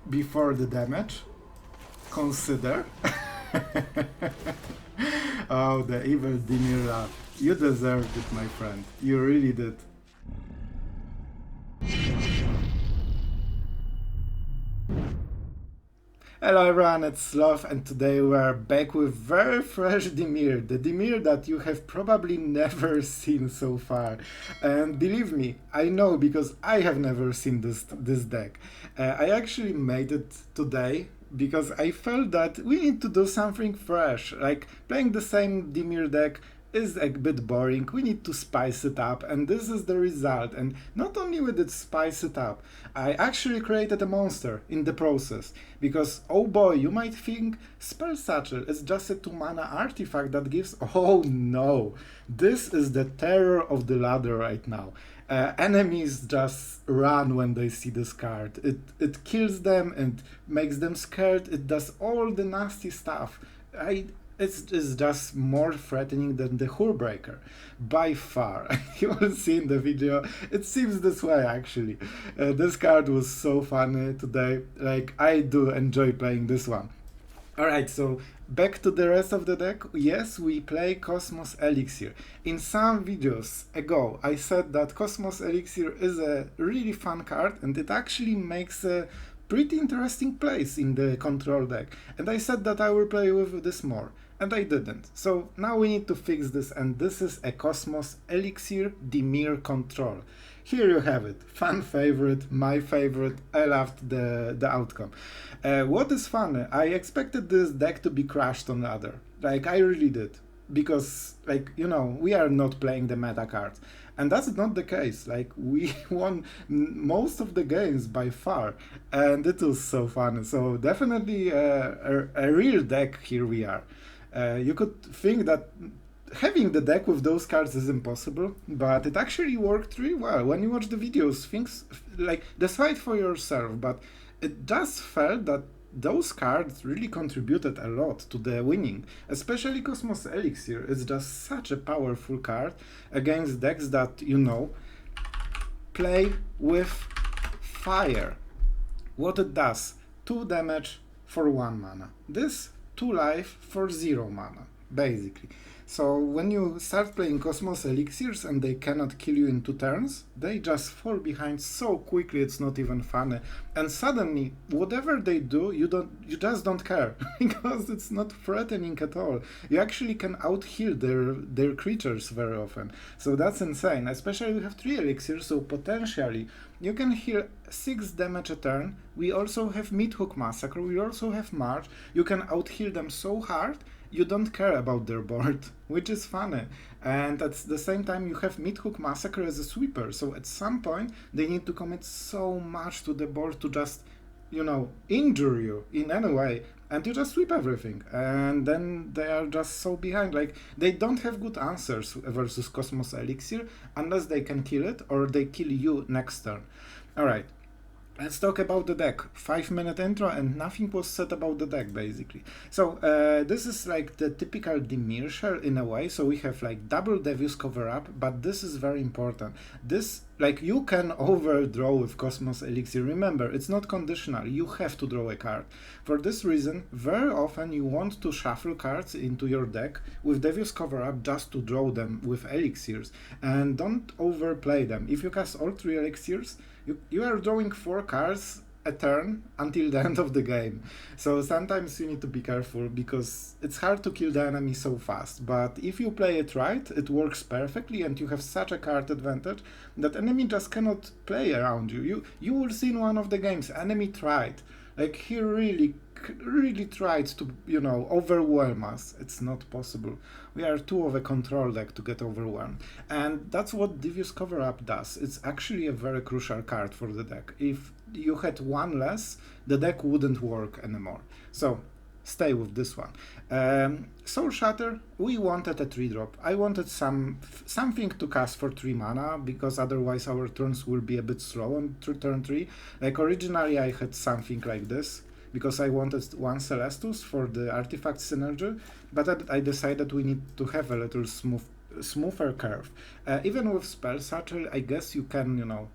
before the damage, consider. Oh, the evil Dimir laugh. You deserved it, my friend. You really did. Hello everyone, it's Sloth, and today we are back with very fresh Dimir, the Dimir that you have probably never seen so far. And believe me, I know because I have never seen this deck. I actually made it today because I felt that we need to do something fresh, like playing the same Dimir deck is a bit boring. We need to spice it up, and this is the result. And not only we did spice it up, I actually created a monster in the process. Because, oh boy, you might think Spell Satchel is just a 2-mana artifact that gives... Oh no! This is the terror of the ladder right now. Enemies just run when they see this card. It kills them and makes them scared. It does all the nasty stuff. It's just more threatening than the Hullbreaker, by far. You will see in the video, it seems this way actually. This card was so funny today, like I do enjoy playing this one. Alright, so back to the rest of the deck. Yes, we play Cosmos Elixir. In some videos ago, I said that Cosmos Elixir is a really fun card and it actually makes a pretty interesting place in the control deck. And I said that I will play with this more. And I didn't. So now we need to fix this, and this is a Cosmos Elixir Dimir control. Here you have it. Fan favorite, my favorite. I loved the outcome. What is funny, I expected this deck to be crashed on ladder. Like, I really did. Because, like, you know, we are not playing the meta cards. And that's not the case. Like, we won most of the games by far. And it was so fun. So definitely a real deck here we are. You could think that having the deck with those cards is impossible, but it actually worked really well. When you watch the videos, things like decide for yourself, but it just felt that those cards really contributed a lot to the winning, especially Cosmos Elixir. It's just such a powerful card against decks that, you know, play with fire. What it does, 2 damage for 1 mana. This 2 life for 0 mana, basically. So when you start playing Cosmos Elixirs and they cannot kill you in 2 turns, they just fall behind so quickly it's not even funny. And suddenly, whatever they do, you just don't care, because it's not threatening at all. You actually can out-heal their creatures very often. So that's insane, especially we have 3 elixirs, so potentially you can heal 6 damage a turn. We also have Meathook Massacre, we also have Marsh. You can out-heal them so hard, you don't care about their board, which is funny. And at the same time, you have Meathook Massacre as a sweeper, so at some point, they need to commit so much to the board to just, you know, injure you in any way, and you just sweep everything. And then they are just so behind, like, they don't have good answers versus Cosmos Elixir, unless they can kill it, or they kill you next turn. Alright. Let's talk about the deck. 5-minute intro and nothing was said about the deck, basically. So this is like the typical Dimir shell in a way. So we have like double Devious Cover-Up, but this is very important. This, like, you can overdraw with Cosmos Elixir. Remember, it's not conditional. You have to draw a card. For this reason, very often you want to shuffle cards into your deck with Devious Cover-Up just to draw them with elixirs. And don't overplay them. If you cast all 3 elixirs, you are drawing 4 cards a turn until the end of the game. So sometimes you need to be careful because it's hard to kill the enemy so fast. But if you play it right, it works perfectly and you have such a card advantage that enemy just cannot play around you. You will see in one of the games, enemy tried. Like, he really tried to, you know, overwhelm us. It's not possible. We are too of a control deck to get overwhelmed. And that's what Devious Cover-Up does. It's actually a very crucial card for the deck. If you had 1 less, the deck wouldn't work anymore. So, stay with this one. Soul Shatter, we wanted a 3-drop. I wanted something to cast for 3 mana, because otherwise our turns will be a bit slow on turn 3. Like, originally I had something like this, because I wanted 1 Celestus for the artifact synergy, but I decided we need to have a little smooth smoother curve. Even with Spell Satchel, I guess you can,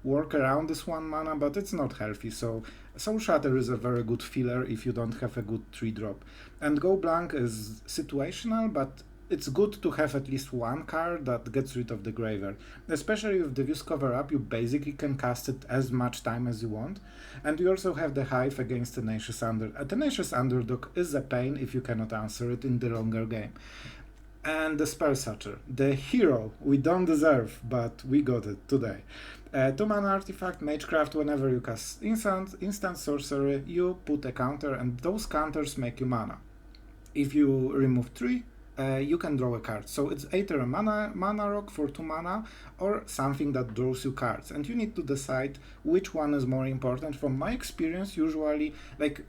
work around this 1 mana, but it's not healthy, so Soul Shatter is a very good filler if you don't have a good 3-drop. And Go Blank is situational, but it's good to have at least one card that gets rid of the graveyard. Especially with Devious Cover-Up, you basically can cast it as much time as you want. And you also have the Hive against Tenacious Under. A Tenacious Underdog is a pain if you cannot answer it in the longer game. And the Spell Satchel, the hero we don't deserve, but we got it today. 2-mana artifact, Magecraft. Whenever you cast instant sorcery, you put a counter, and those counters make you mana. If you remove 3, you can draw a card. So it's either a mana rock for 2 mana or something that draws you cards. And you need to decide which one is more important. From my experience, usually,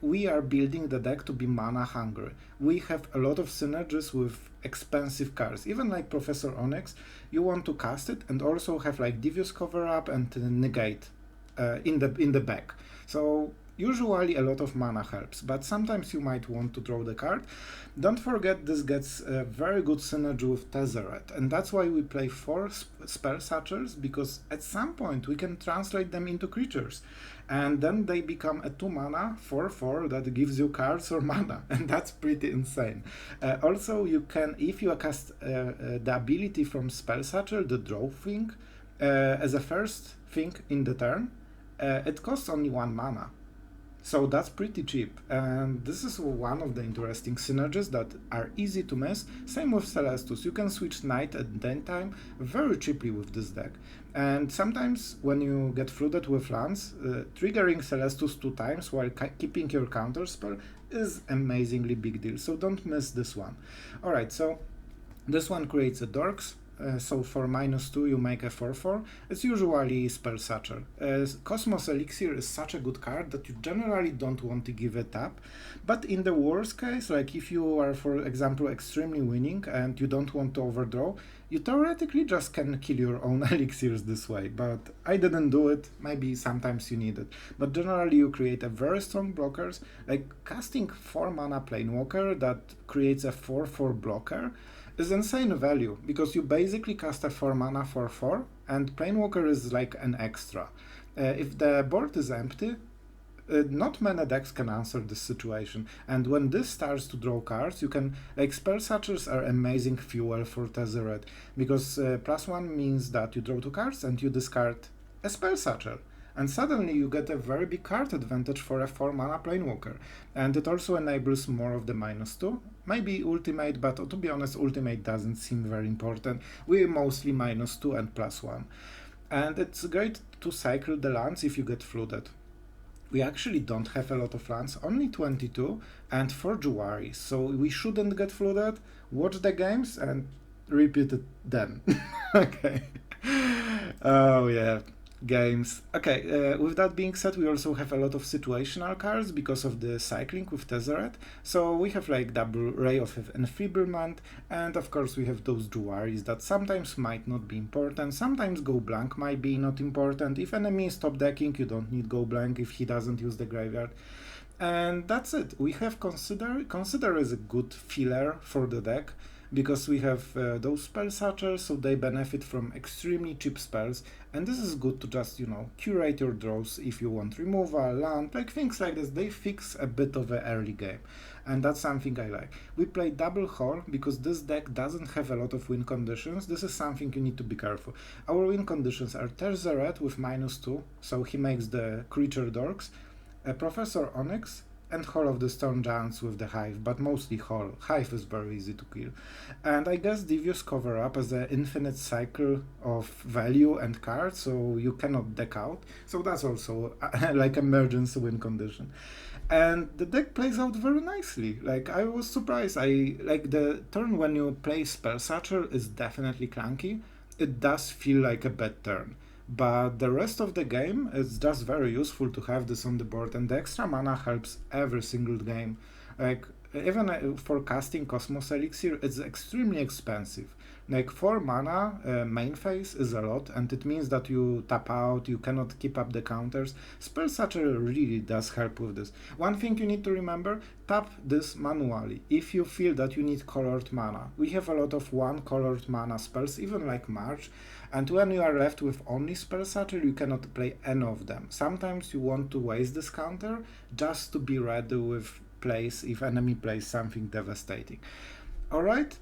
we are building the deck to be mana hungry. We have a lot of synergies with expensive cards. Even like Professor Onyx, you want to cast it and also have Devious Cover-Up and Negate in the back. So usually a lot of mana helps, but sometimes you might want to draw the card. Don't forget this gets a very good synergy with Tezzeret, and that's why we play 4 Spell Satchels, because at some point we can translate them into creatures, and then they become a 2-mana 4/4 that gives you cards or mana, and that's pretty insane. Also, you can, if you cast the ability from Spell Satchel, the draw thing, as a first thing in the turn, it costs only 1 mana. So that's pretty cheap, and this is one of the interesting synergies that are easy to miss. Same with Celestus, you can switch Night at daytime very cheaply with this deck. And sometimes when you get flooded with lands, triggering Celestus 2 times while keeping your counterspell is amazingly big deal, so don't miss this one. Alright, so this one creates a Dorks. So for -2 you make a 4/4. It's usually Spell Satchel. Cosmos Elixir is such a good card that you generally don't want to give it up, but in the worst case, if you are, for example, extremely winning and you don't want to overdraw, you theoretically just can kill your own elixirs this way, but I didn't do it. Maybe sometimes you need it, but generally you create a very strong blockers. Casting 4 mana Planewalker that creates a 4/4 blocker is insane value, because you basically cast a 4 mana 4/4 and Planewalker is like an extra. If the board is empty, not many decks can answer this situation, and when this starts to draw cards, you can, Spell Satchels are amazing fuel for Tezzeret, because +1 means that you draw 2 cards and you discard a Spell Satchel. And suddenly you get a very big card advantage for a 4 mana Planewalker. And it also enables more of the -2. Maybe Ultimate, but to be honest, Ultimate doesn't seem very important. We're mostly -2 and +1. And it's great to cycle the lands if you get flooded. We actually don't have a lot of lands, only 22, and 4 Jwari, so we shouldn't get flooded. Watch the games and repeat it then. Okay. Oh yeah. Games. Okay, with that being said, we also have a lot of situational cards because of the cycling with Tezzeret. So we have double Ray of Enfeeblement, and of course we have those Jwaris that sometimes might not be important, sometimes Go Blank might be not important. If enemy is top decking, you don't need Go Blank if he doesn't use the graveyard. And that's it. We have Consider is a good filler for the deck, because we have those Spell Satchels, so they benefit from extremely cheap spells, and this is good to just, curate your draws if you want removal, land, things like this. They fix a bit of an early game, and that's something I like. We play Double Hole because this deck doesn't have a lot of win conditions. This is something you need to be careful. Our win conditions are Tezzeret with -2, so he makes the creature dorks, Professor Onyx, and Hall of the Storm Giants with the Hive, but mostly Hall. Hive is very easy to kill. And I guess Devious Cover-Up as an infinite cycle of value and cards, so you cannot deck out. So that's also emergency win condition. And the deck plays out very nicely. I was surprised. The turn when you play Spell Satchel is definitely clunky. It does feel like a bad turn. But the rest of the game is just very useful to have this on the board, and the extra mana helps every single game. even for casting Cosmos Elixir, it's extremely expensive. Like 4 mana main phase is a lot, and it means that you tap out, you cannot keep up the counters. Spell Satchel really does help with this. One thing you need to remember, tap this manually if you feel that you need colored mana. We have a lot of 1 colored mana spells, even like March, and when you are left with only Spell Satchel, you cannot play any of them. Sometimes you want to waste this counter just to be ready with plays if enemy plays something devastating. Alright?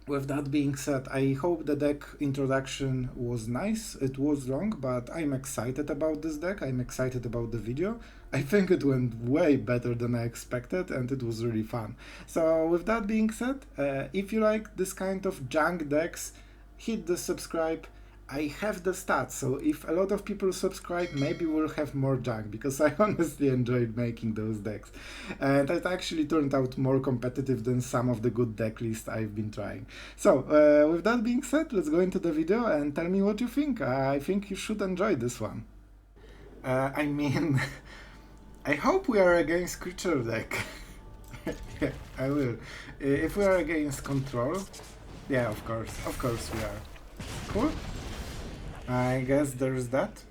With that being said, I hope the deck introduction was nice. It was long, but I'm excited about this deck. I'm excited about the video. I think it went way better than I expected, and it was really fun. So with that being said, if you like this kind of junk decks, hit the subscribe. I have the stats, so if a lot of people subscribe, maybe we'll have more junk, because I honestly enjoyed making those decks. And it actually turned out more competitive than some of the good deck lists I've been trying. So, with that being said, let's go into the video and tell me what you think. I think you should enjoy this one. I mean, I hope we are against creature deck. Yeah, I will. If we are against control, yeah, of course we are. Cool. I guess there's that.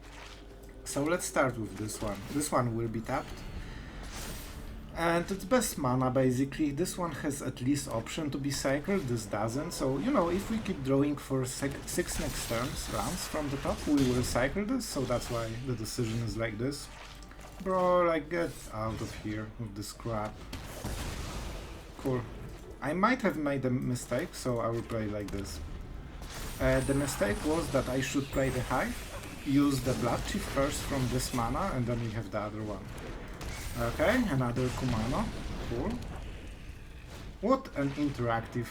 So let's start with this one. This one will be tapped. And it's best mana basically. This one has at least option to be cycled, this doesn't. So, you know, if we keep drawing for 6 next turns, rounds from the top, we will cycle this. So that's why the decision is like this. Bro, like, get out of here with this crap. Cool. I might have made a mistake, so I will play like this. The mistake was that I should play the Hive, use the Bloodchief first from this mana, and then we have the other one. Okay, another Kumano. Cool. What an interactive...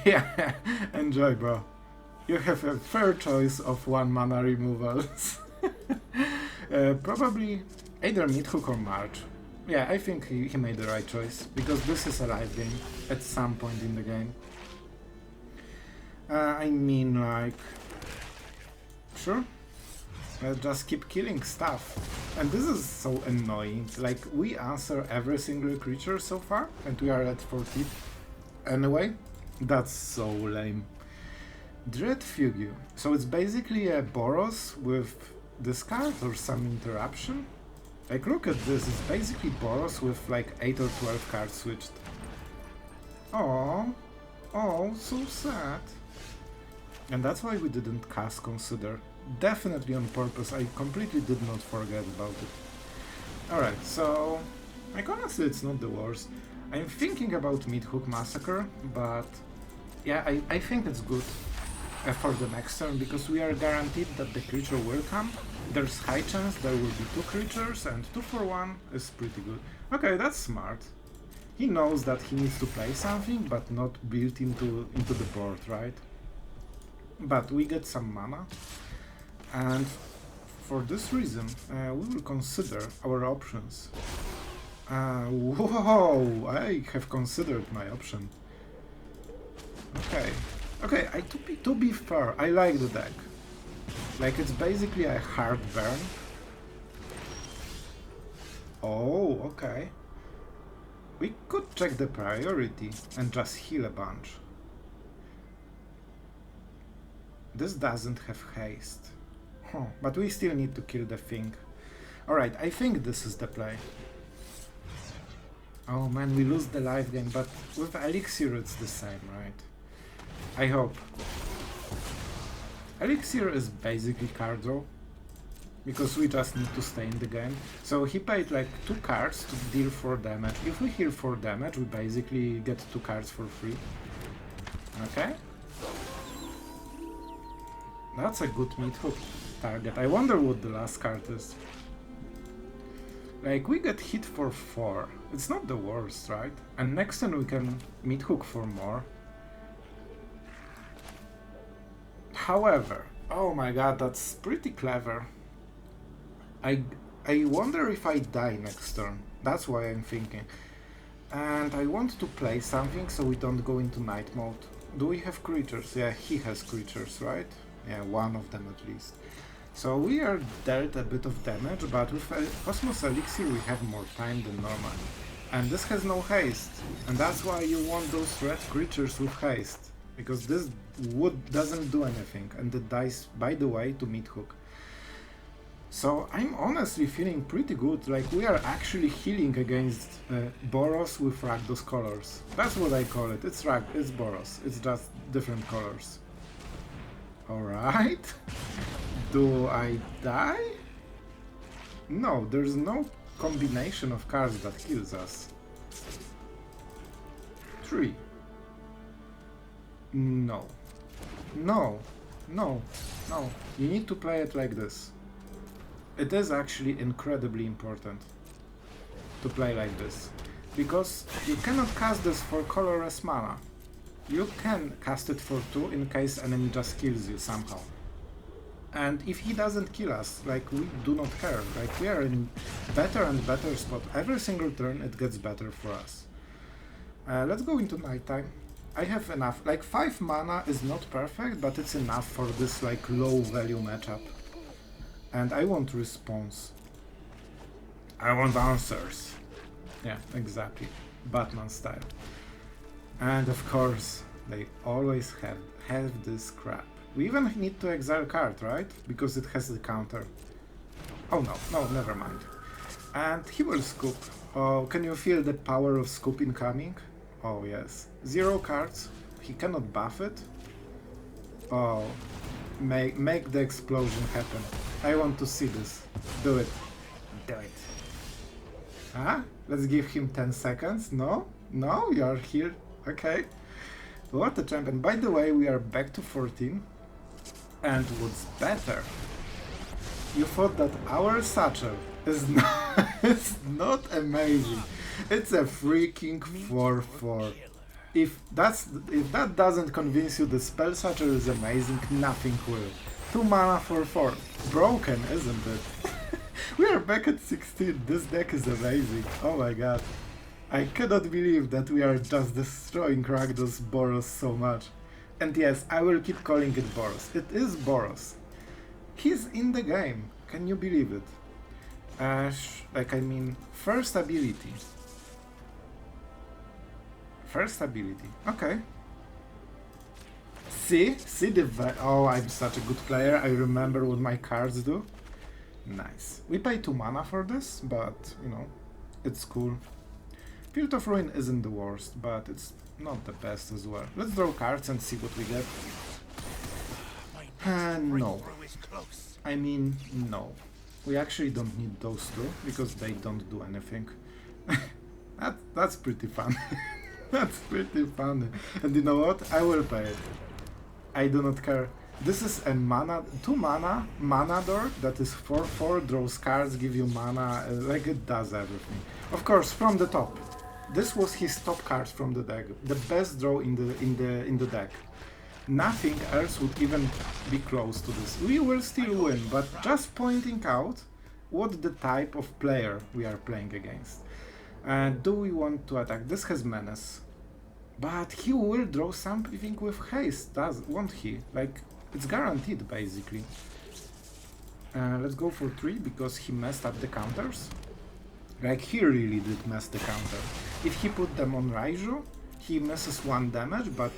Yeah, enjoy, bro. You have a fair choice of 1 mana removals. Probably either Meathook or March. Yeah, I think he made the right choice, because this is a live game at some point in the game. I mean, like, sure, just keep killing stuff. And this is so annoying. Like, we answer every single creature so far, and we are at 40. Anyway, that's so lame. Dread Fugue. So it's basically a Boros with discard or some interruption. Like, look at this, it's basically Boros with like 8 or 12 cards switched. Oh, so sad. And that's why we didn't cast Consider. Definitely on purpose, I completely did not forget about it. Alright, so... like, honestly, it's not the worst. I'm thinking about Meathook Massacre, but... yeah, I think it's good for the next turn, because we are guaranteed that the creature will come. There's high chance there will be 2 creatures, and 2 for 1 is pretty good. Okay, that's smart. He knows that he needs to play something, but not built into the board, right? But we get some mana, and for this reason we will consider our options. Whoa, I have considered my option. Okay, to be fair, I like the deck. Like, it's basically a hard burn. Oh, okay. We could check the priority and just heal a bunch. This doesn't have haste. Huh, but we still need to kill the thing. Alright, I think this is the play. Oh man, we lose the life game, but with Elixir it's the same, right? I hope. Elixir is basically card draw, because we just need to stay in the game. So he paid like 2 cards to deal 4 damage. If we heal 4 damage, we basically get 2 cards for free. Okay? That's a good Meathook target. I wonder what the last card is. Like, we get hit for 4. It's not the worst, right? And next turn we can Meathook for more. However, oh my god, that's pretty clever. I wonder if I die next turn. That's why I'm thinking. And I want to play something so we don't go into night mode. Do we have creatures? Yeah, he has creatures, right? Yeah, 1 of them at least. So we are dealt a bit of damage, but with Cosmos Elixir we have more time than normal. And this has no haste, and that's why you want those red creatures with haste, because this wood doesn't do anything, and it dies, by the way, to Meathook. So I'm honestly feeling pretty good, like we are actually healing against Boros with Rakdos colors. That's what I call it, it's Boros, it's just different colors. Alright, do I die? No, there's no combination of cards that kills us. 3. No. No. No. No. You need to play it like this. It is actually incredibly important to play like this. Because you cannot cast this for colorless mana. You can cast it for 2 in case enemy just kills you somehow. And if he doesn't kill us, like, we do not care, like, we are in better and better spot. Every single turn it gets better for us. Let's go into nighttime. I have enough, like 5 mana is not perfect, but it's enough for this like low value matchup. And I want response. I want answers. Yeah, exactly. Batman style. And of course, they always have this crap. We even need to exile card, right? Because it has the counter. Oh no, never mind. And he will scoop. Oh, can you feel the power of scoop incoming? Oh yes. 0 cards. He cannot buff it. Oh, make the explosion happen. I want to see this. Do it. Do it. Huh? Let's give him 10 seconds. No? No? You are here? Okay. What a champion. By the way, we are back to 14. And what's better, you thought that our Satchel is not amazing. It's a freaking 4/4. If that doesn't convince you the spell Satchel is amazing, nothing will. 2 mana for 4. Broken, isn't it? We are back at 16. This deck is amazing. Oh my god. I cannot believe that we are just destroying Rakdos Boros so much. And yes, I will keep calling it Boros. It is Boros. He's in the game. Can you believe it? First ability. First ability. Okay. See oh, I'm such a good player. I remember what my cards do. Nice. We pay 2 mana for this, but, you know, it's cool. Field of Ruin isn't the worst, but it's not the best as well. Let's draw cards and see what we get. No. I mean, no. We actually don't need those 2, because they don't do anything. That's pretty fun. That's pretty fun. And you know what? I will pay it. I do not care. This is a 2 mana door that is 4/4, draws cards, give you mana, like it does everything. Of course, from the top. This was his top card from the deck, the best draw in the deck. Nothing else would even be close to this. We will still win, but just pointing out what the type of player we are playing against. Do we want to attack? This has menace, but he will draw something with haste, won't he? Like, it's guaranteed basically. Let's go for 3 because he messed up the counters. Like, he really did mess the counter. If he put them on Raiju, he misses 1 damage, but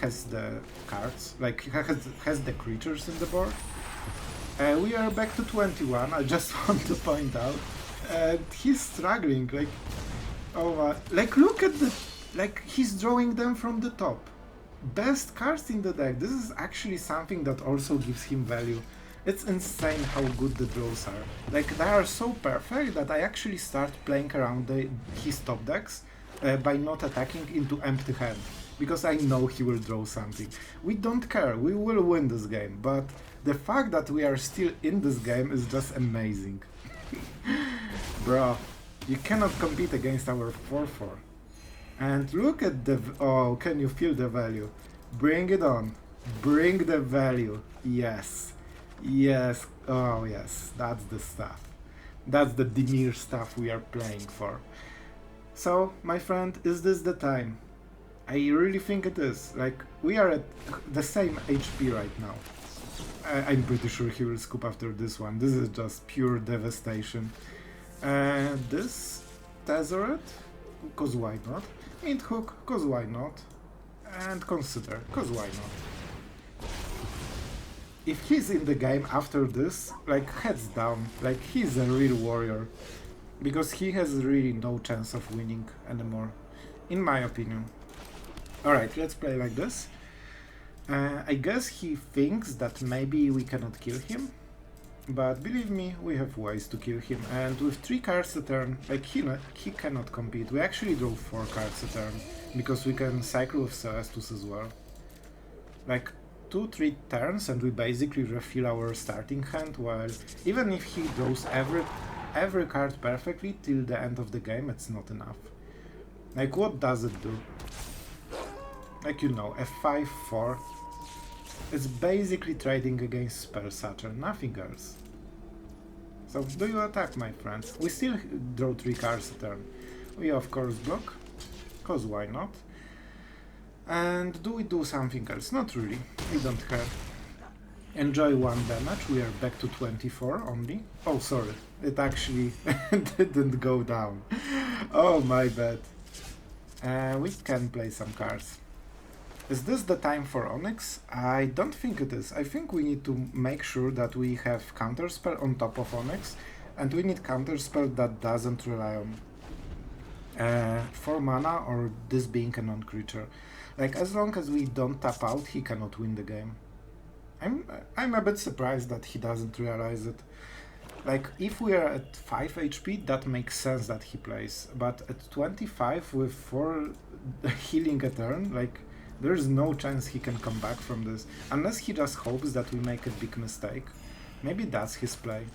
has the cards, like has the creatures in the board. We are back to 21, I just want to point out. He's struggling, like, oh, like, look at the, like, he's drawing them from the top. Best cards in the deck. This is actually something that also gives him value. It's insane how good the draws are. Like, they are so perfect that I actually start playing around his top decks by not attacking into empty hand, because I know he will draw something. We don't care, we will win this game, but the fact that we are still in this game is just amazing. Bro, you cannot compete against our 4/4. And look at the... oh, can you feel the value? Bring it on. Bring the value. Yes. Yes. Oh, yes. That's the stuff. That's the Dimir stuff we are playing for. So, my friend, is this the time? I really think it is. Like, we are at the same HP right now. I'm pretty sure he will scoop after this one. This is just pure devastation. This Tezzeret? cause why not? Meathook, cause why not? And Consider, cause why not? If he's in the game after this, like, heads down, like, he's a real warrior. Because he has really no chance of winning anymore, in my opinion. Alright, let's play like this. I guess he thinks that maybe we cannot kill him, but believe me, we have ways to kill him, and with 3 cards a turn, like, he cannot compete. We actually draw 4 cards a turn, because we can cycle with Celestus as well. Like, 2-3 turns and we basically refill our starting hand, while even if he draws every card perfectly till the end of the game, it's not enough. Like, what does it do? Like, you know, a 5-4. It's basically trading against Spell Satchel, nothing else. So, do you attack, my friends? We still draw 3 cards a turn. We of course block, cause why not? And do we do something else? Not really, we don't care. Enjoy 1 damage, we are back to 24 only. Oh, sorry, it actually didn't go down. Oh, my bad. We can play some cards. Is this the time for Onyx? I don't think it is. I think we need to make sure that we have counterspell on top of Onyx, and we need counterspell that doesn't rely on 4 mana or this being a non-creature. Like, as long as we don't tap out, he cannot win the game. I'm a bit surprised that he doesn't realize it. Like, if we are at 5 HP, that makes sense that he plays, but at 25 with 4 healing a turn, like, there's no chance he can come back from this, unless he just hopes that we make a big mistake. Maybe that's his play.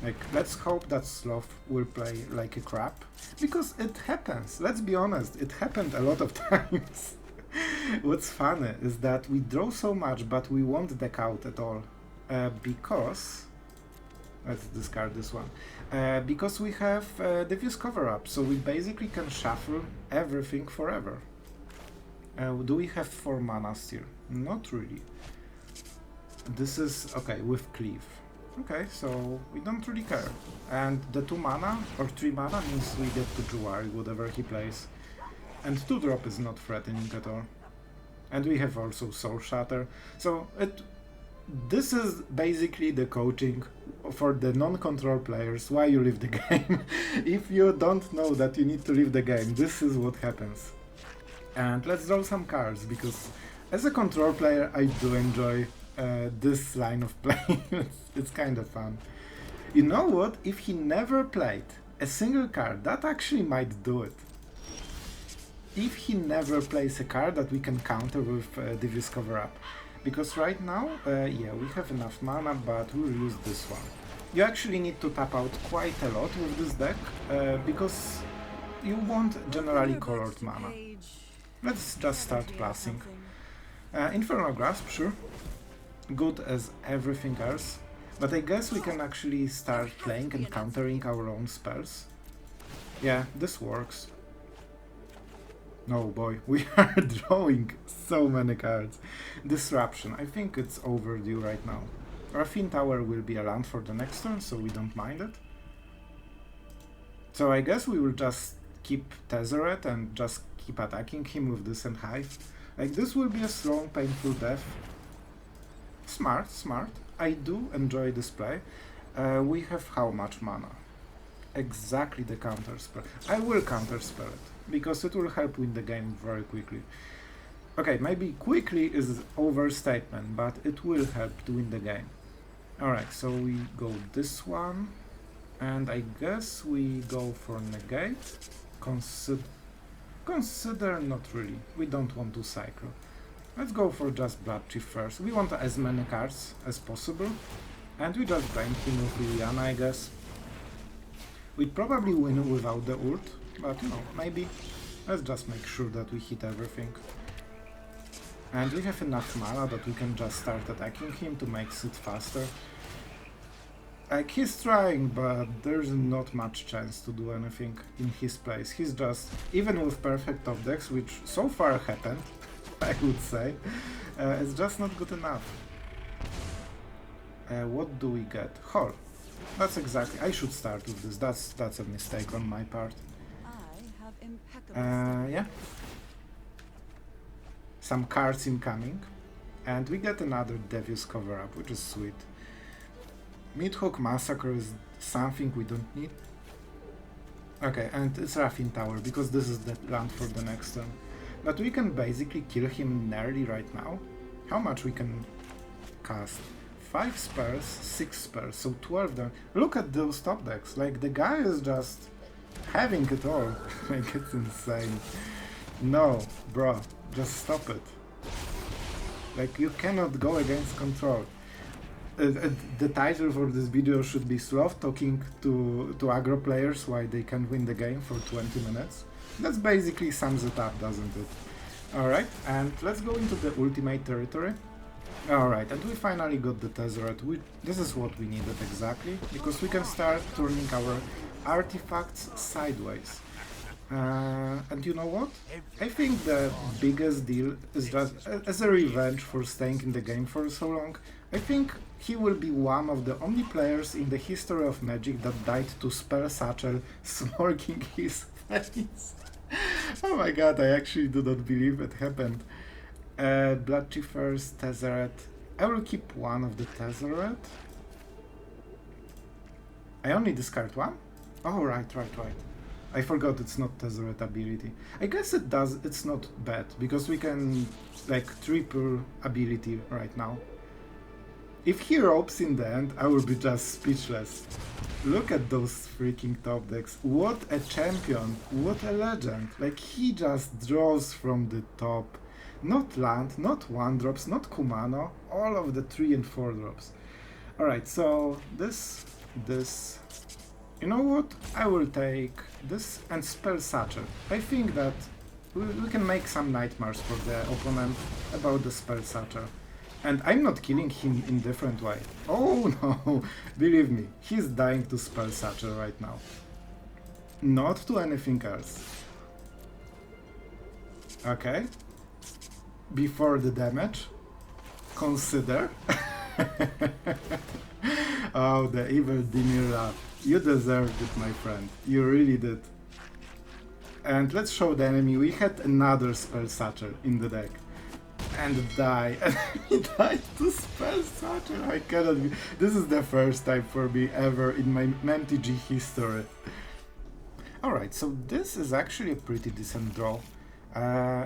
Like, let's hope that Sloth will play like a crap, because it happens, let's be honest, it happened a lot of times. What's funny is that we draw so much, but we won't deck out at all, because... Let's discard this one. Because we have Devious Cover-Up, so we basically can shuffle everything forever. Do we have 4 mana still? Not really. This is, okay, with Cleave. Okay, so we don't really care. And the 2 mana, or 3 mana, means we get to Jwari, whatever he plays. And 2-drop is not threatening at all. And we have also Soul Shatter. So this is basically the coaching for the non-control players, why you leave the game. If you don't know that you need to leave the game, this is what happens. And let's draw some cards, because as a control player I do enjoy this line of play. It's kind of fun. You know what? If he never played a single card, that actually might do it. If he never plays a card that we can counter with Devious Cover-Up. Because right now, yeah, we have enough mana, but we'll use this one. You actually need to tap out quite a lot with this deck, because you want generally colored mana. Let's just start plussing. Infernal Grasp, sure. Good as everything else. But I guess we can actually start playing and countering our own spells. Yeah, this works. Oh boy, we are drawing so many cards. Disruption, I think it's overdue right now. Raffine Tower will be a land for the next turn, so we don't mind it. So I guess we will just keep Tezzeret and just keep attacking him with this and Hive. Like, this will be a slow, painful death. Smart, smart. I do enjoy this play. We have how much mana? Exactly the counterspell. I will counterspell it, because it will help win the game very quickly. Okay, maybe quickly is overstatement, but it will help to win the game. Alright, so we go this one, and I guess we go for Negate. Consider not really, we don't want to cycle. Let's go for just Bloodchief first. We want as many cards as possible, and we just blind him with Liliana, I guess. We'd probably win without the ult, but you know, maybe. Let's just make sure that we hit everything. And we have enough mana that we can just start attacking him to make it faster. Like, he's trying, but there's not much chance to do anything in his place. He's just, even with perfect top decks, which so far happened, I would say, it's just not good enough. What do we get? Hall. That's exactly, I should start with this, that's a mistake on my part. Yeah. Some cards incoming. And we get another Devious Cover-Up, which is sweet. Meathook Massacre is something we don't need. Okay, and it's Raffine Tower, because this is the land for the next turn. But we can basically kill him nearly right now. How much we can cast? 5 spells, 6 spells, so 12 damage. Look at those top decks, like the guy is just having it all. Like, it's insane. No, bro, just stop it. Like, you cannot go against control. The title for this video should be Sloth talking to aggro players why they can win the game for 20 minutes. That's basically sums it up, doesn't it? Alright, and let's go into the ultimate territory. Alright, and we finally got the Tezzeret. This is what we needed exactly, because we can start turning our artifacts sideways. And you know what? I think the biggest deal is just as a revenge for staying in the game for so long. I think he will be one of the only players in the history of Magic that died to spell Satchel smoking his face. Oh my god, I actually do not believe it happened. Bloodchief first, Tezzeret. I will keep one of the Tezzeret. I only discard one? Oh, right. I forgot it's not Tezzeret ability. I guess it does, it's not bad, because we can, like, triple ability right now. If he ropes in the end, I will be just speechless. Look at those freaking top decks. What a champion, what a legend. Like, he just draws from the top. Not land, not 1-drops, not Kumano, all of the 3 and 4 drops. Alright, so this... You know what? I will take this and spell Satchel. I think that we can make some nightmares for the opponent about the spell Satchel. And I'm not killing him in different way. Oh no, believe me, he's dying to spell Satchel right now. Not to anything else. Okay. Before the damage, consider. Oh, the evil Dimir. You deserved it, my friend. You really did. And let's show the enemy we had another spell Satchel in the deck. And die. And he died to spell Satchel. I cannot be. This is the first time for me ever in my MTG history. Alright, so this is actually a pretty decent draw.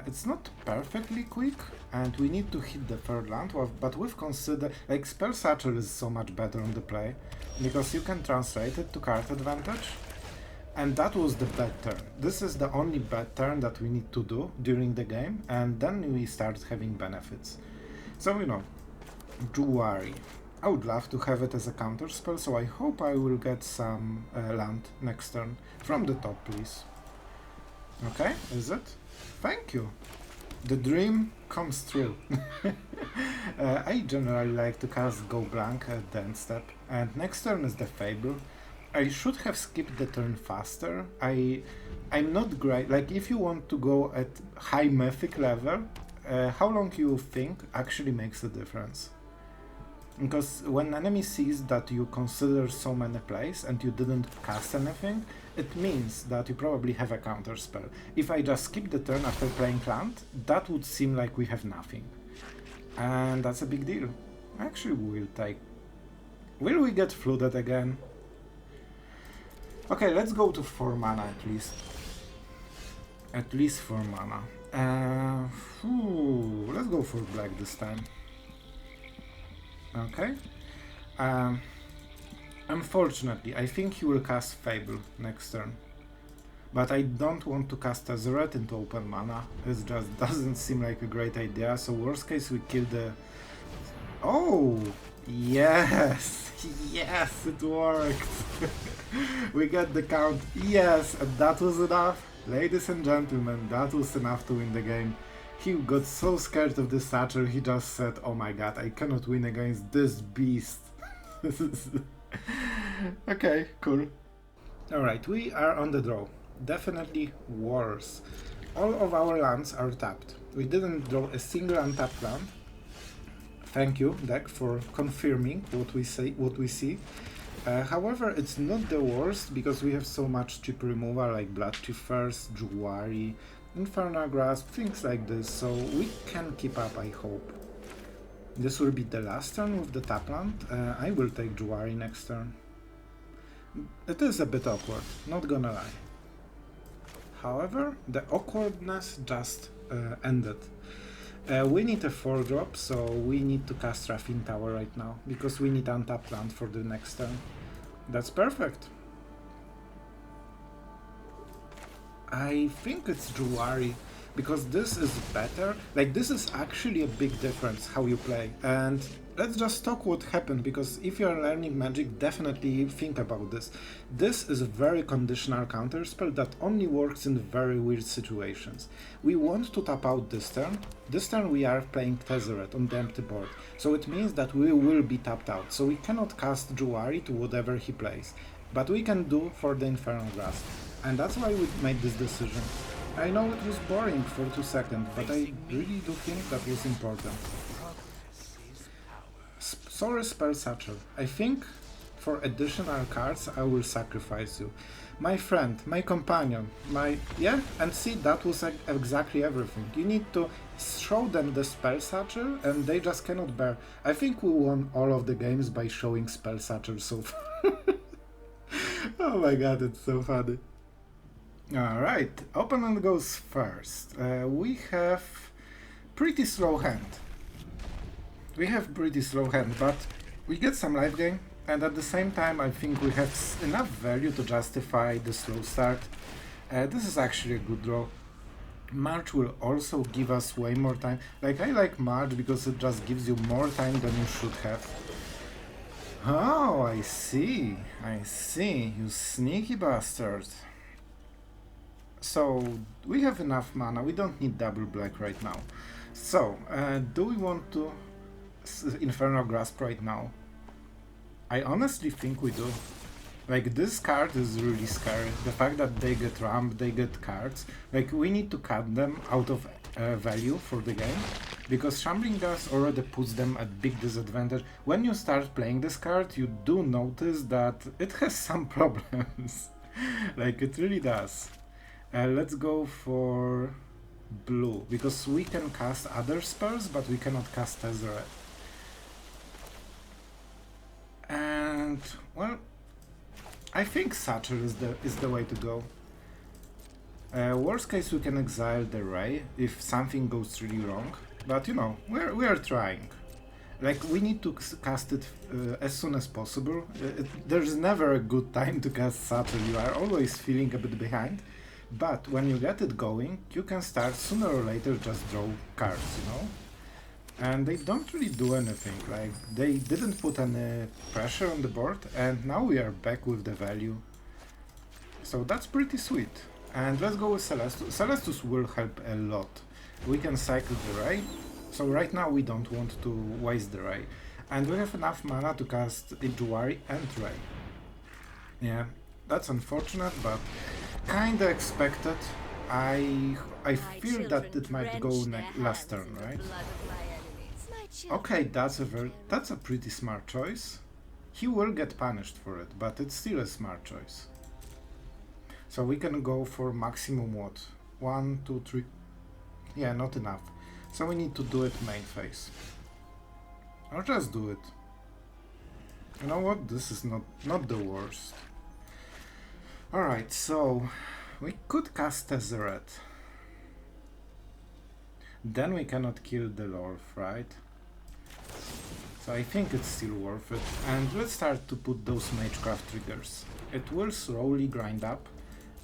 It's not perfectly quick, and we need to hit the third land, but we've considered, like, Spell Satchel is so much better on the play, because you can translate it to card advantage, and that was the bad turn. This is the only bad turn that we need to do during the game, and then we start having benefits. So, you know, Jwari. I would love to have it as a counterspell, so I hope I will get some land next turn. From the top, please. Okay, is it? Thank you. The dream comes true. I generally like to cast Go Blank at the end step, and next turn is the Fable. I should have skipped the turn faster. I'm not great. Like, if you want to go at high mythic level, how long you think actually makes a difference. Because when enemy sees that you consider so many plays and you didn't cast anything, it means that you probably have a counterspell. If I just skip the turn after playing land, that would seem like we have nothing. And that's a big deal. Actually, we'll take... Will we get flooded again? Okay, let's go to 4 mana at least. At least 4 mana. Let's go for black this time. Okay. Unfortunately, I think he will cast Fable next turn. But I don't want to cast Tezzeret into open mana. It just doesn't seem like a great idea, so worst case we kill the... Oh! Yes! Yes, it worked! We got the count. Yes, and that was enough. Ladies and gentlemen, that was enough to win the game. He got so scared of the Satchel, he just said, oh my god, I cannot win against this beast. Okay, cool. Alright, we are on the draw. Definitely worse. All of our lands are tapped. We didn't draw a single untapped land. Thank you, deck, for confirming what we see. However, it's not the worst because we have so much cheap removal like Bloodchief first, Jwari, Infernal Grasp, things like this, so we can keep up, I hope. This will be the last turn with the Tapland. I will take Jwari next turn. It is a bit awkward, not gonna lie. However, the awkwardness just ended. We need a 4-drop, so we need to cast Raffine Tower right now, because we need untap land for the next turn. That's perfect. I think it's Jwari, because this is better. Like, this is actually a big difference how you play. And let's just talk what happened, because if you're learning Magic, definitely think about this. This is a very conditional counterspell that only works in very weird situations. We want to tap out this turn. This turn we are playing Tezzeret on the empty board, so it means that we will be tapped out, so we cannot cast Jwari to whatever he plays. But we can do for the Infernal Grasp, and that's why we made this decision. I know it was boring for 2 seconds, but I really do think that was important. Sorry, spell Satchel. I think for additional cards I will sacrifice you. My friend, my companion, my... yeah, and see, that was exactly everything. You need to show them the spell Satchel and they just cannot bear. I think we won all of the games by showing spell Satchel so far. Oh my god, it's so funny. Alright, opponent goes first. We have pretty slow hand. But we get some life gain, and at the same time I think we have enough value to justify the slow start. This is actually a good draw. March will also give us way more time. Like, I like March because it just gives you more time than you should have. Oh, I see, you sneaky bastard. So, we have enough mana, we don't need double black right now. So, do we want to Infernal Grasp right now? I honestly think we do. Like, this card is really scary. The fact that they get ramp, they get cards. Like, we need to cut them out of value for the game, because Shambling Gas already puts them at big disadvantage. When you start playing this card, you do notice that it has some problems. Like, it really does. Let's go for blue, because we can cast other spells, but we cannot cast Tezzeret. And, well, I think Satchel is the way to go. Worst case, we can exile the Ray if something goes really wrong, but you know, we are trying. Like, we need to cast it as soon as possible. There's never a good time to cast Satchel, you are always feeling a bit behind. But when you get it going, you can start sooner or later just draw cards, you know? And they don't really do anything, like, they didn't put any pressure on the board, and now we are back with the value. So that's pretty sweet. And let's go with Celestus. Celestus will help a lot. We can cycle the Ray, so right now we don't want to waste the Ray. And we have enough mana to cast Jwari and Ray. Yeah, that's unfortunate, but kinda expected. I feel that it might go last turn, right? Okay, that's a pretty smart choice. He will get punished for it, but it's still a smart choice. So we can go for maximum what? 1, 2, 3. Yeah, not enough. So we need to do it main phase. Or just do it. You know what? This is not the worst. Alright, so we could cast Tezzeret. Then we cannot kill the Lorf, right? So I think it's still worth it. And let's start to put those Magecraft triggers. It will slowly grind up,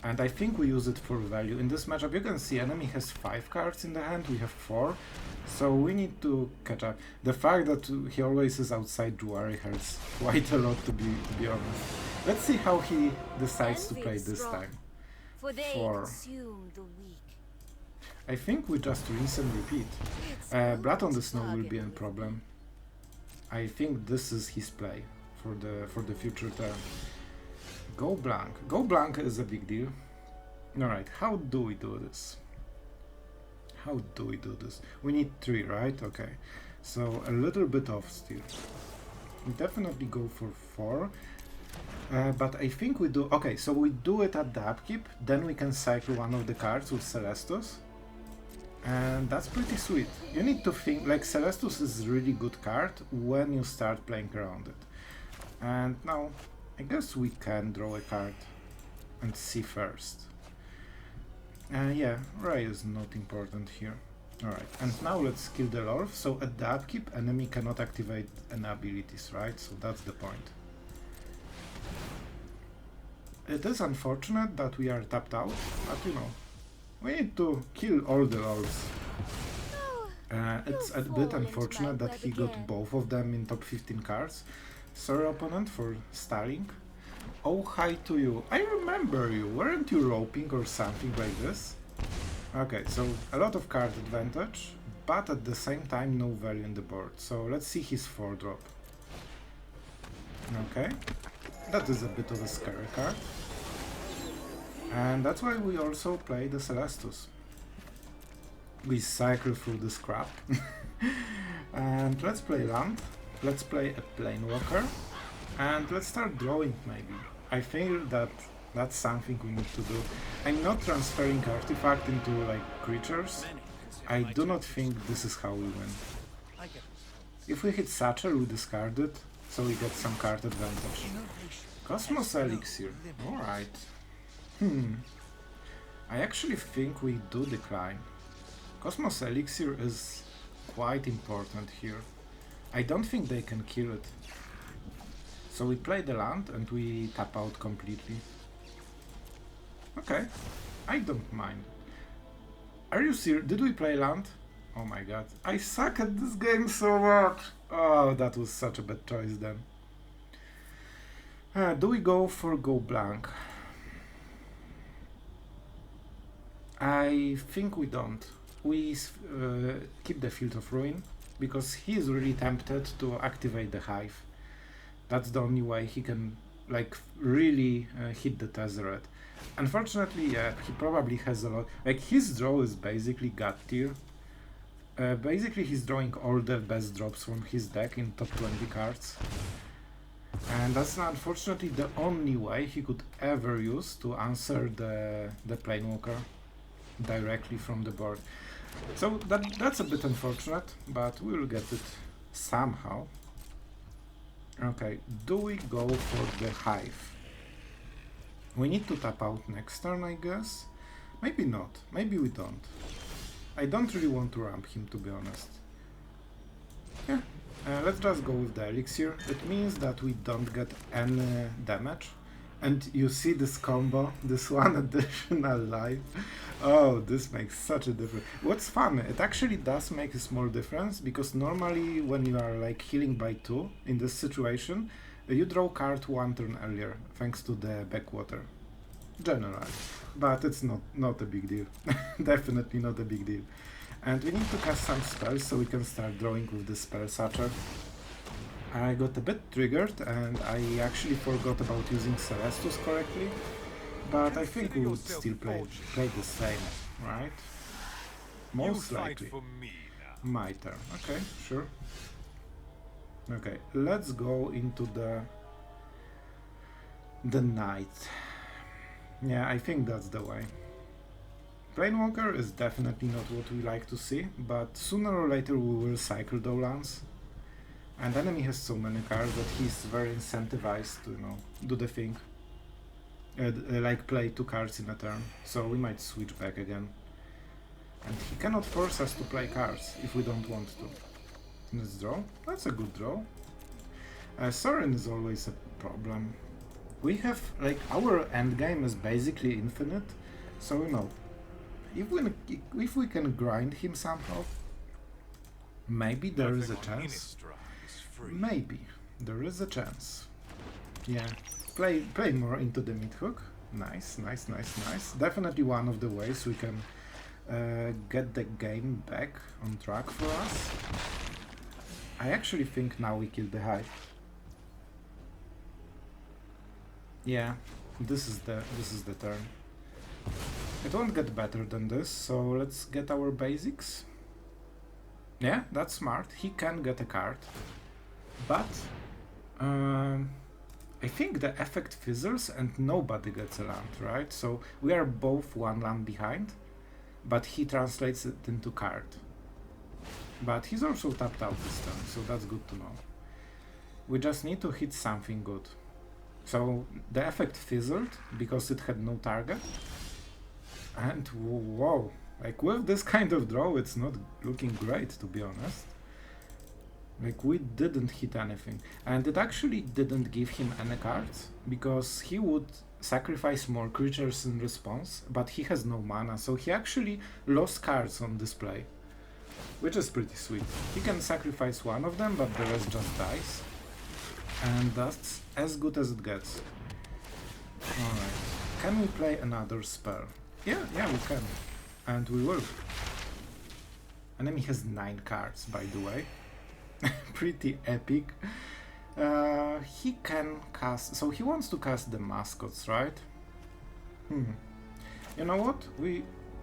and I think we use it for value. In this matchup, you can see enemy has 5 cards in the hand, we have 4. So we need to catch up. The fact that he always is outside Jwari hurts quite a lot, to be honest. Let's see how he decides to play this time. 4. I think we just rinse and repeat. Blood on the Snow will be a problem. I think this is his play for the future turn. Go blank. Go blank is a big deal. Alright, how do we do this? We need 3, right? Okay. So a little bit off still. We definitely go for 4. But I think we do... Okay, so we do it at the upkeep, then we can cycle one of the cards with Celestus. And that's pretty sweet. You need to think, like, Celestus is a really good card when you start playing around it. And now, I guess we can draw a card and see first. Yeah, Ray is not important here. Alright, and now let's kill the Lorf. So at the upkeep, enemy cannot activate any abilities, right? So that's the point. It is unfortunate that we are tapped out, but you know, we need to kill all the Lorfs. It's a bit unfortunate that he got both of them in top 15 cards. Sorry opponent for stalling. Oh, hi to you. I remember you. Weren't you roping or something like this? Okay, so a lot of card advantage, but at the same time no value in the board. So let's see his 4-drop. Okay, that is a bit of a scary card. And that's why we also play the Celestus. We cycle through the scrap. And let's play land. Let's play a Planewalker. And let's start drawing maybe. I think that that's something we need to do. I'm not transferring artifact into like creatures. I do not think this is how we win. If we hit Satchel, we discard it, so we get some card advantage. Cosmos Elixir, alright. I actually think we do decline. Cosmos Elixir is quite important here. I don't think they can kill it. So we play the land and we tap out completely. Okay, I don't mind. Are you serious? Did we play land? Oh my god, I suck at this game so much! Oh, that was such a bad choice then. Do we go for go blank? I think we don't. We keep the Field of Ruin, because he is really tempted to activate the Hive. That's the only way he can, like, really hit the Tezzeret. Unfortunately, yeah, he probably has a lot. Like, his draw is basically God tier. Basically, he's drawing all the best drops from his deck in top 20 cards. And that's unfortunately the only way he could ever use to answer the Planewalker directly from the board. So that's a bit unfortunate, but we will get it somehow. Okay, do we go for the Hive? We need to tap out next turn, I guess. Maybe not. Maybe we don't. I don't really want to ramp him, to be honest. Yeah, let's just go with the elixir. It means that we don't get any damage. And you see this combo, this one additional life. Oh, this makes such a difference. What's fun, it actually does make a small difference, because normally when you are like healing by 2 in this situation, you draw card 1 turn earlier, thanks to the backwater. Generally. But it's not a big deal. Definitely not a big deal. And we need to cast some spells so we can start drawing with the spell Satchel. I got a bit triggered and I actually forgot about using Celestus correctly, but I think we would still play the same, right? Most likely. My turn. Okay, sure. Okay, let's go into the night. Yeah, I think that's the way. Planewalker is definitely not what we like to see, but sooner or later we will cycle the lands. And enemy has so many cards that he's very incentivized to, you know, do the thing. Like play 2 cards in a turn, so we might switch back again. And he cannot force us to play cards if we don't want to. Let's draw. That's a good draw. Sorin is always a problem. We have, like, our endgame is basically infinite, so, you know, if we can grind him somehow, maybe there is a chance. Maybe there is a chance. Yeah, play more into the Meathook. Nice, nice, nice, nice. Definitely one of the ways we can get the game back on track for us. I actually think now we kill the Hive. Yeah, this is the turn. It won't get better than this, so let's get our basics. Yeah, that's smart. He can get a card. But I I think the effect fizzles and nobody gets a land, right? So we are both one land behind, but he translates it into card. But he's also tapped out this turn, so that's good to know. We just need to hit something good. So the effect fizzled because it had no target. And whoa, like with this kind of draw, it's not looking great, to be honest. Like we didn't hit anything. And it actually didn't give him any cards, because he would sacrifice more creatures in response, but he has no mana, so he actually lost cards on display. Which is pretty sweet. He can sacrifice one of them, but the rest just dies. And that's as good as it gets. Alright. Can we play another spell? Yeah, we can. And we will. Enemy has 9 cards, by the way. Pretty epic. He can cast... So he wants to cast the mascots, right? You know what?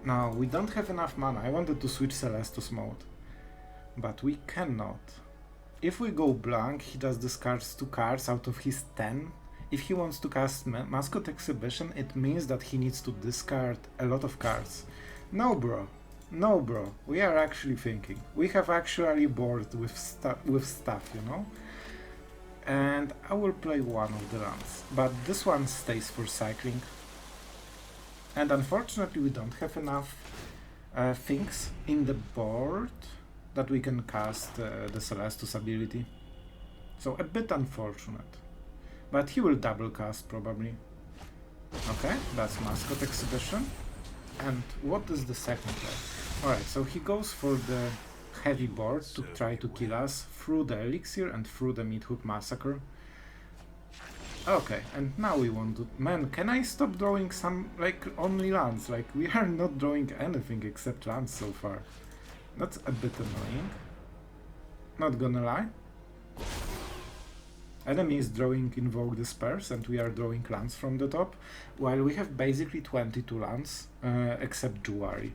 No, we don't have enough mana. I wanted to switch Celestus mode. But we cannot. If we go blank, he just discards 2 cards out of his 10. If he wants to cast Mascot Exhibition, it means that he needs to discard a lot of cards. No, bro. No, bro. We are actually thinking. We have actually board with stuff, you know? And I will play one of the lands. But this one stays for cycling. And unfortunately, we don't have enough things in the board that we can cast the Celestus ability. So a bit unfortunate. But he will double cast probably. Okay, that's Mascot Exhibition. And what is the second play? Alright, so he goes for the heavy board to try to kill us through the elixir and through the Meathook Massacre. Okay, and now we want to... Man, can I stop drawing some, like, only lands? Like, we are not drawing anything except lands so far. That's a bit annoying. Not gonna lie. Enemy is drawing Invoke Disperse and we are drawing lands from the top, while we have basically 22 lands, except Jwari.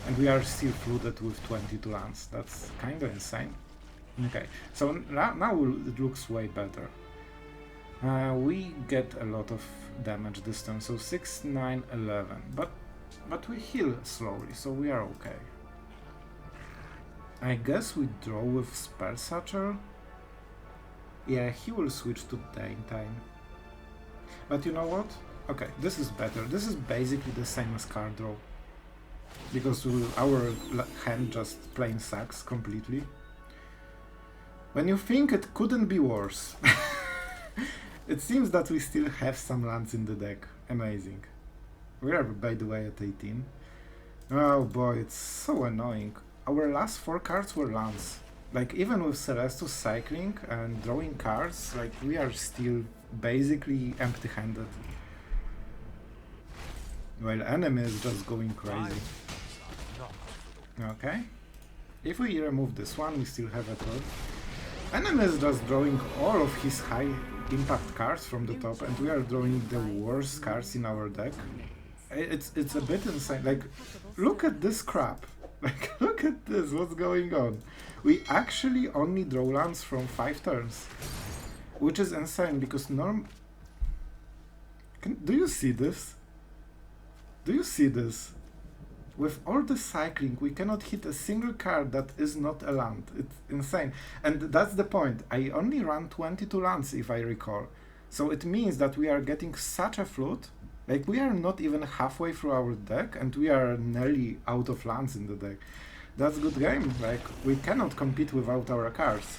And we are still flooded with 22 lands. That's kinda insane. Okay, so now it looks way better. We get a lot of damage this turn, so 6, 9, 11. But we heal slowly, so we are okay. I guess we draw with Spell Satchel. Yeah, he will switch to Daytime. But you know what? Okay, this is better. This is basically the same as card draw. Because our hand just plain sucks completely. When you think it couldn't be worse. It seems that we still have some lands in the deck. Amazing. We are, by the way, at 18. Oh boy, it's so annoying. Our last 4 cards were lands. Like, even with Celestus cycling and drawing cards, like, we are still basically empty-handed. While enemy is just going crazy. Okay. If we remove this one, we still have a turn. Enemy is just drawing all of his high impact cards from the top, and we are drawing the worst cards in our deck. It's a bit insane. Like, look at this crap. Like, look at this, what's going on? We actually only draw lands from 5 turns. Which is insane, because do you see this? Do you see this? With all the cycling, we cannot hit a single card that is not a land. It's insane. And that's the point. I only ran 22 lands, if I recall. So it means that we are getting such a flood. Like, we are not even halfway through our deck, and we are nearly out of lands in the deck. That's a good game. Like, we cannot compete without our cards.